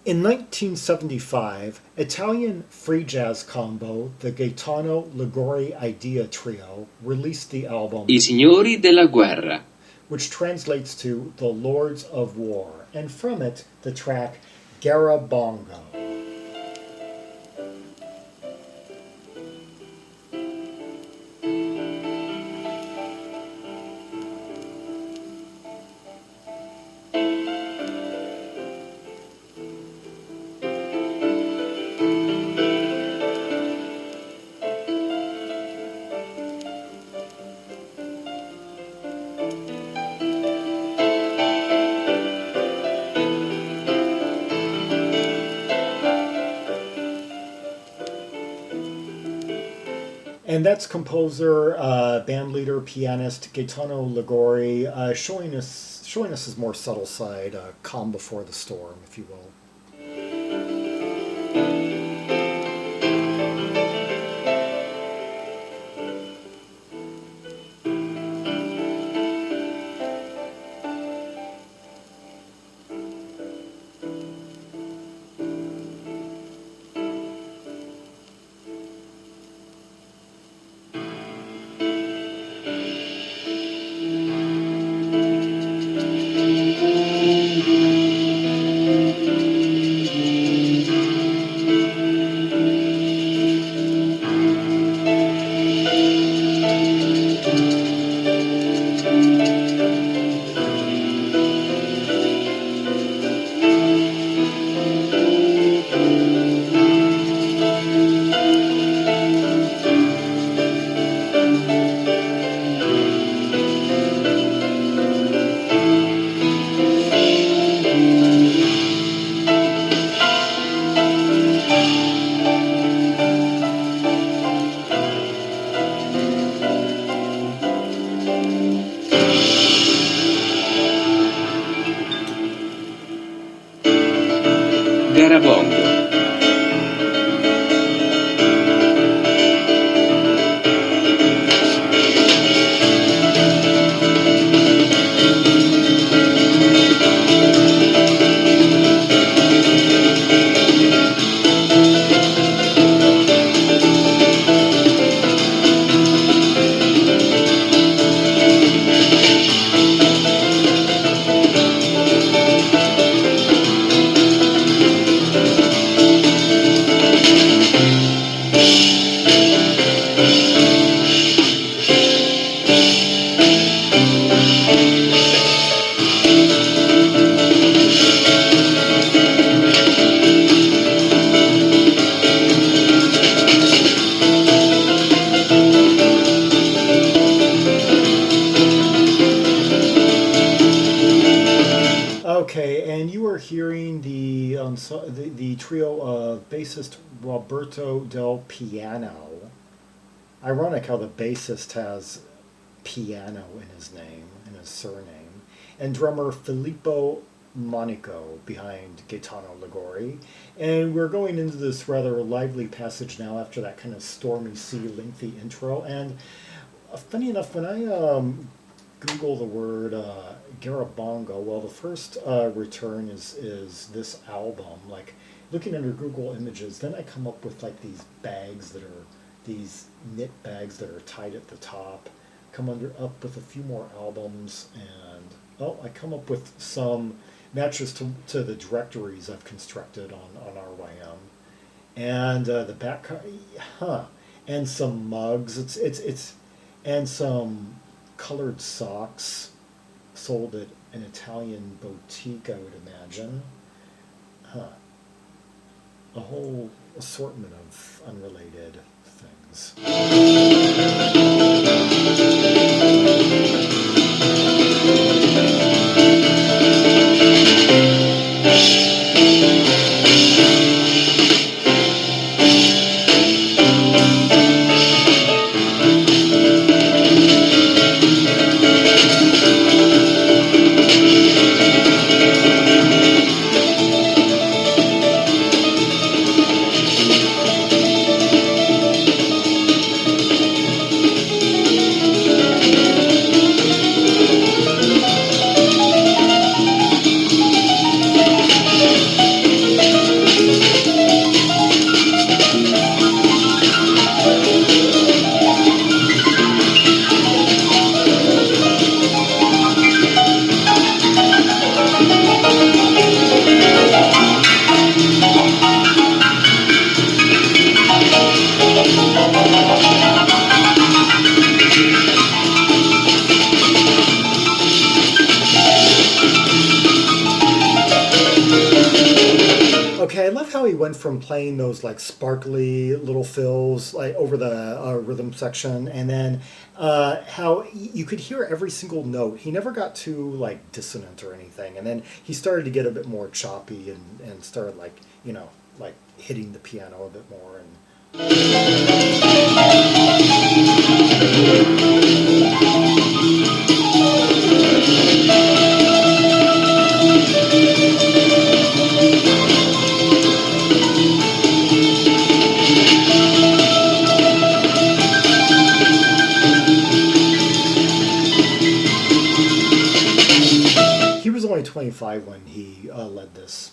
In 1975, Italian free jazz combo the Gaetano Liguori Idea Trio released the album I Signori Della Guerra, which translates to The Lords of War, and from it the track Garabongo. And that's composer, band leader, pianist Gaetano Liguori, showing us his more subtle side, calm before the storm, if you will. Garabongo. Okay, and you are hearing the trio of bassist Roberto del Piano. Ironic how the bassist has piano in his name, in his surname, and drummer Filippo Monico behind Gaetano Liguori. And we're going into this rather lively passage now after that kind of stormy sea lengthy intro. And funny enough, when I Google the word Garabongo, well, the first return is this album. Like looking under Google Images, then I come up with like these bags that are these knit bags that are tied at the top. Come up with a few more albums, and I come up with some matches to the directories I've constructed on RYM, and the back, and some mugs. It's and some colored socks sold at an Italian boutique, I would imagine. A whole assortment of unrelated things. Okay, I love how he went from playing those like sparkly little fills like over the rhythm section, and then how you could hear every single note. He never got too like dissonant or anything, and then he started to get a bit more choppy and started like like hitting the piano a bit more. He was only 25 when he led this.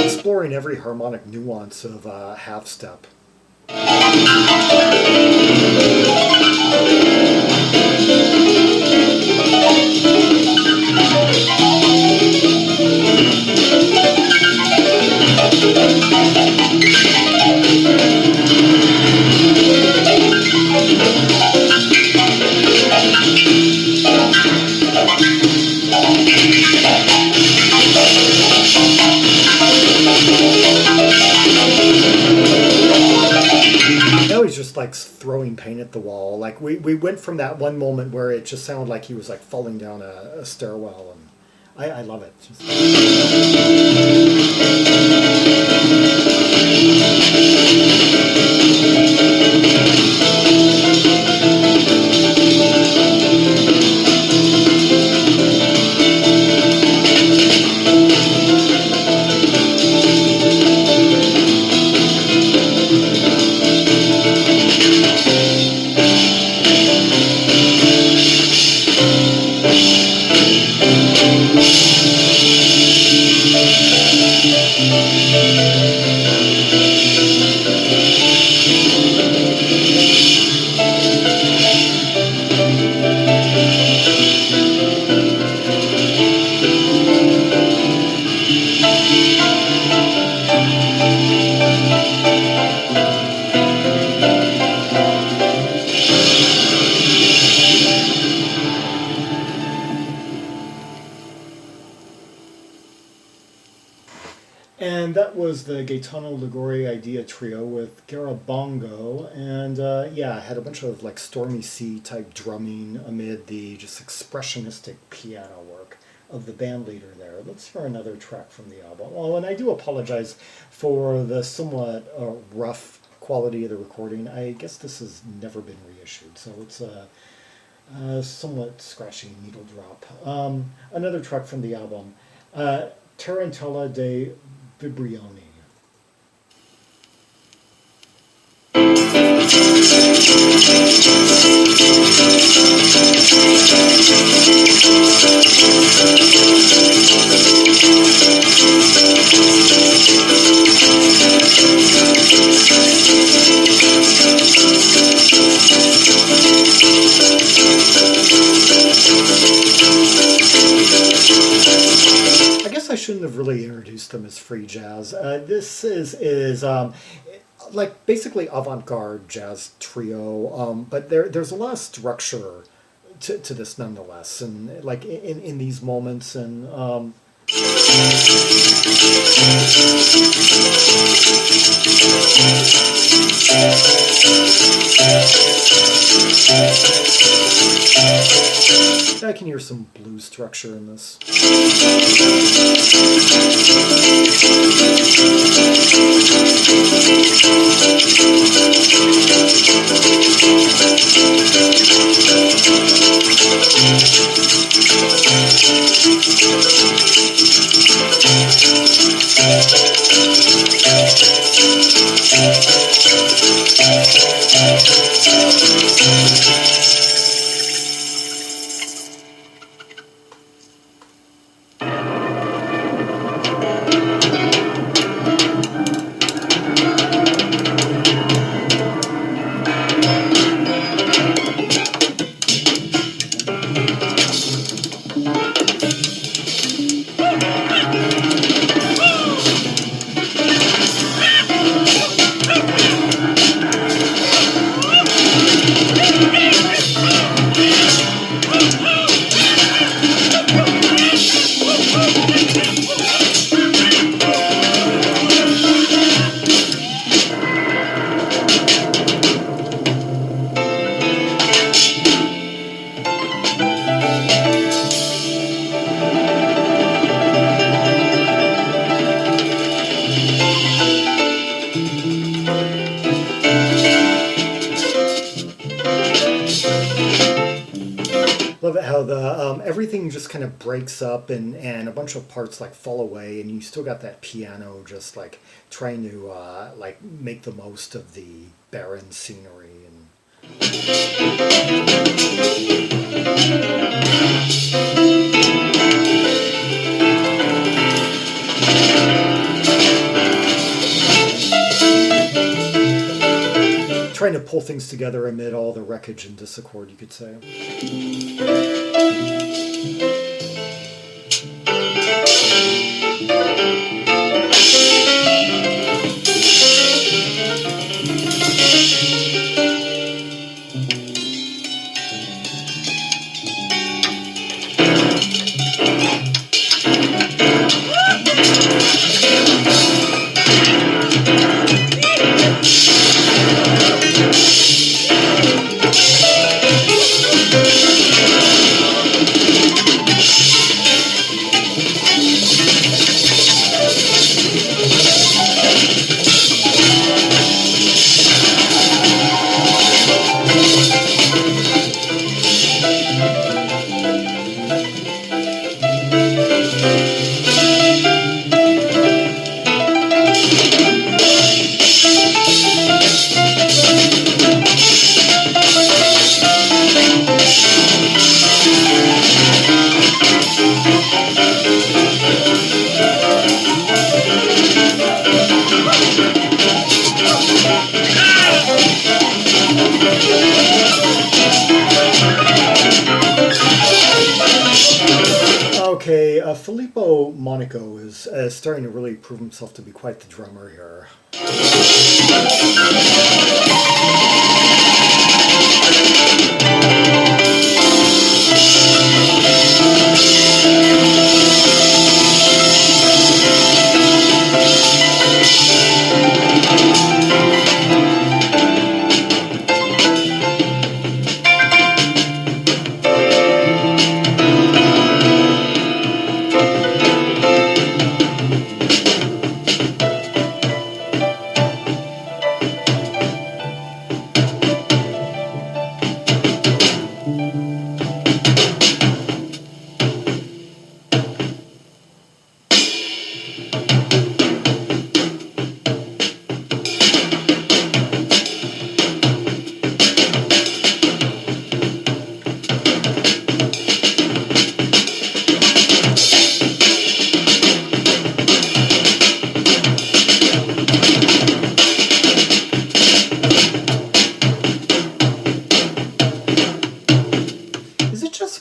Exploring every harmonic nuance of half step. Now he's just like throwing paint at the wall. Like we went from that one moment where it just sounded like he was like falling down a stairwell, and I love it. And that was the Gaetano Liguori Idea Trio with Garabongo, and yeah, had a bunch of like Stormy Sea type drumming amid the just expressionistic piano work of the band leader there. Let's hear another track from the album. Oh, and I do apologize for the somewhat rough quality of the recording. I guess this has never been reissued, so it's a somewhat scratchy needle drop. Another track from the album, Tarantella Del Vibrione. I guess I shouldn't have really introduced them as free jazz. This is like basically avant-garde jazz trio, but there's a lot of structure to this nonetheless, and like in these moments, and I can hear some blues structure in this. Love it how the everything just kind of breaks up and a bunch of parts like fall away, and you still got that piano just like trying to like make the most of the barren scenery and. Trying to pull things together amid all the wreckage and discord, you could say. Okay, Filippo Monico is starting to really prove himself to be quite the drummer here.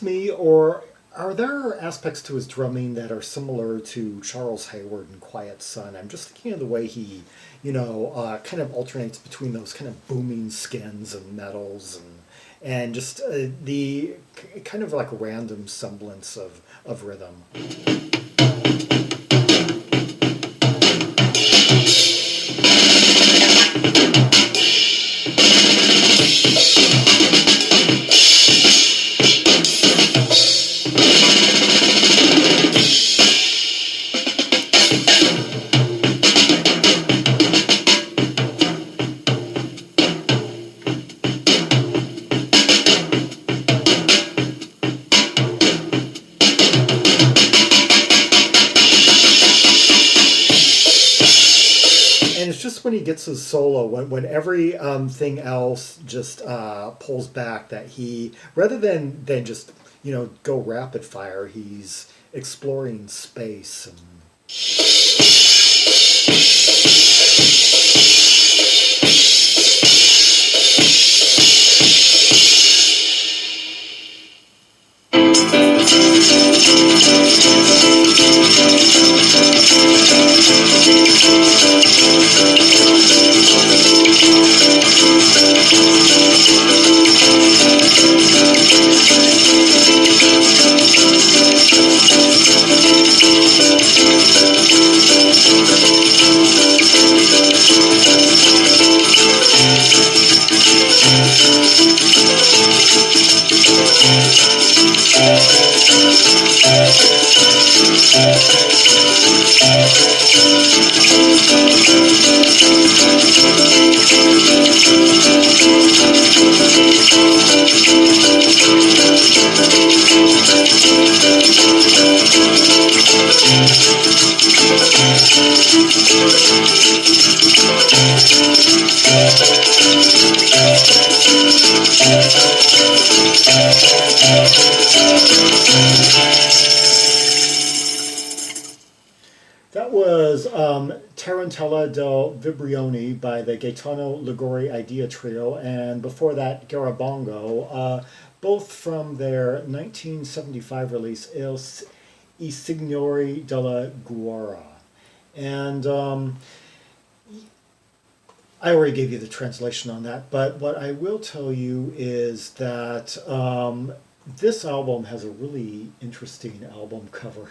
Me, or are there aspects to his drumming that are similar to Charles Hayward in Quiet Sun? I'm just thinking of the way he, kind of alternates between those kind of booming skins and metals and just the kind of like random semblance of rhythm. When he gets his solo, when every thing else just pulls back, that he, rather than just go rapid fire, he's exploring space and. That was Tarantella Del Vibrione by the Gaetano Liguori Idea Trio, and before that, Garabongo, both from their 1975 release, I Signori Della Guerra. And I already gave you the translation on that, but what I will tell you is that this album has a really interesting album cover.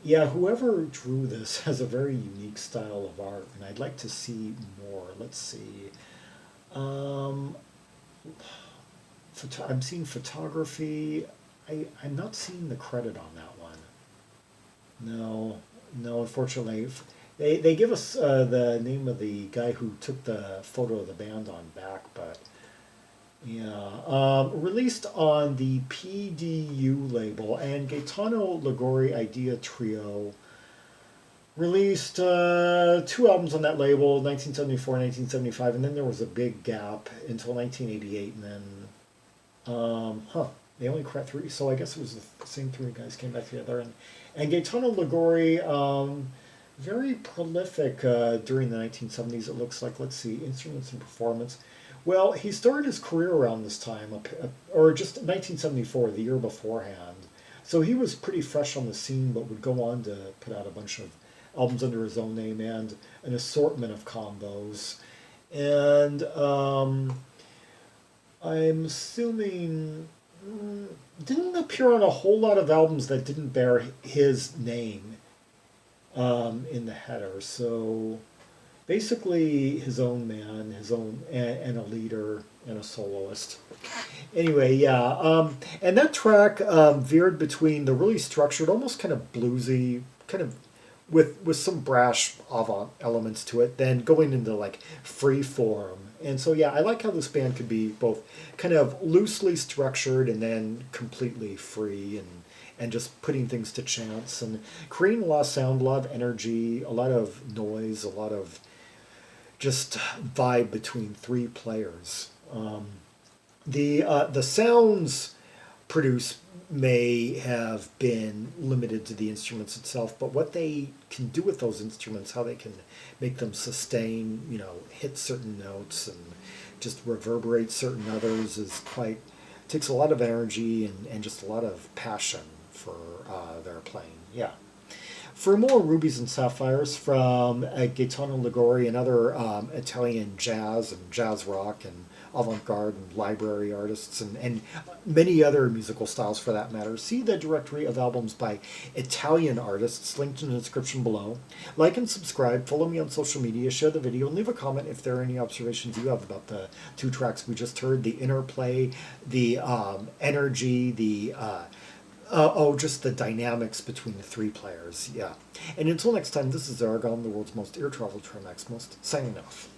Yeah, whoever drew this has a very unique style of art, and I'd like to see more. Let's see. Um, I'm seeing photography. I'm not seeing the credit on that one. No, no, unfortunately. They give us the name of the guy who took the photo of the band on back, but yeah. Released on the PDU label, and Gaetano Liguori Idea Trio released two albums on that label, 1974, 1975, and then there was a big gap until 1988, and then, they only cracked three, so I guess it was the same three guys came back together, and Gaetano Liguori, very prolific during the 1970s, it looks like. Let's see, instruments and performance. Well, he started his career around this time, or just 1974, the year beforehand. So he was pretty fresh on the scene, but would go on to put out a bunch of albums under his own name and an assortment of combos. And I'm assuming didn't appear on a whole lot of albums that didn't bear his name in the header. So basically his own man, his own, and a leader and a soloist. Anyway, yeah, and that track veered between the really structured, almost kind of bluesy, kind of with some brash avant elements to it, then going into like free form. And so yeah, I like how this band could be both kind of loosely structured and then completely free and just putting things to chance and creating a lot of sound, a lot of energy, a lot of noise, a lot of just vibe between three players. The sounds produced may have been limited to the instruments itself, but what they can do with those instruments, how they can make them sustain, hit certain notes and just reverberate certain others is quite, takes a lot of energy and just a lot of passion for their playing. Yeah. For more rubies and sapphires from Gaetano Liguori and other Italian jazz and jazz rock and avant-garde and library artists and many other musical styles for that matter, see the directory of albums by Italian artists linked in the description below. Like and subscribe, follow me on social media, share the video, and leave a comment if there are any observations you have about the two tracks we just heard, the interplay, the energy, just the dynamics between the three players, yeah. And until next time, this is Zaragon, the world's most ear-traveled Trimax most, signing off.